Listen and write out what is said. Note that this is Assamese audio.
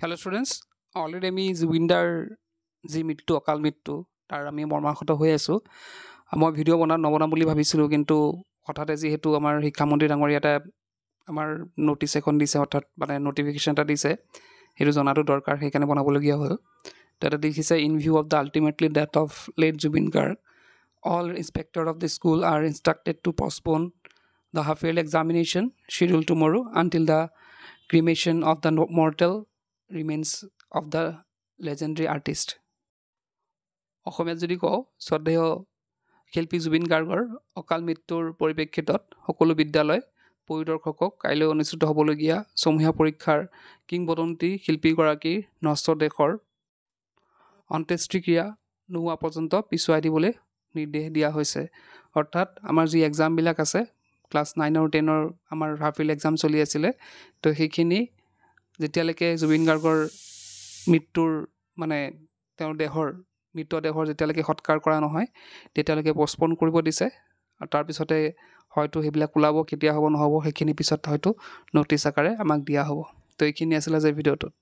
হেল্ল' ষ্টুডেণ্টছ অলৰেডি আমি জুবিনদাৰ যি মৃত্যু অকাল মৃত্যু তাৰ আমি মৰ্মাহত হৈ আছোঁ মই ভিডিঅ' নবনাম বুলি ভাবিছিলোঁ কিন্তু হঠাতে যিহেতু আমাৰ শিক্ষামন্ত্ৰী ডাঙৰীয়া এটা আমাৰ ন'টিছ এখন দিছে অৰ্থাৎ মানে ন'টিফিকেশ্যন এটা দিছে সেইটো জনাটো দৰকাৰ সেইকাৰণে বনাবলগীয়া হ'ল তাতে দেখিছে in view of the ultimately death of late Zubeen Garg all inspector of the school are instructed to postpone the half-yearly examination scheduled tomorrow until the cremation of the mortal remains of the legendary artist. অসমীয়াত যদি কওঁ শ্ৰদ্ধেয় শিল্পী জুবিন গাৰ্গৰ অকাল মৃত্যুৰ পৰিপ্ৰেক্ষিতত সকলো বিদ্যালয় পৰিদৰ্শকক কাইলৈ অনুষ্ঠিত হ'বলগীয়া সমূহীয়া পৰীক্ষাৰ কিংবদন্তি শিল্পীগৰাকীৰ নষ্ট দেশৰ অন্ত্যেষ্টিক্ৰিয়া নোহোৱা পৰ্যন্ত পিছুৱাই দিবলৈ নিৰ্দেশ দিয়া হৈছে অৰ্থাৎ আমাৰ যি এক্সামবিলাক আছে ক্লাছ 9 আৰু 10 আমাৰ হাফ ইয়াৰলি এক্সাম চলি আছিলে তো সেইখিনি যেতিয়ালৈকে জুবিন গাৰ্গৰ মৃত্যুৰ মানে তেওঁৰ মৃতদেহৰ যেতিয়ালৈকে সৎকাৰ কৰা নহয় তেতিয়ালৈকে পষ্টপন কৰিব দিছে আৰু তাৰপিছতে হয়তো সেইবিলাক ওলাব কেতিয়া হ'ব নহ'ব সেইখিনি পিছত হয়তো ন'টিছ আকাৰে আমাক দিয়া হ'ব তো এইখিনি আছিলে যে ভিডিঅ'টোত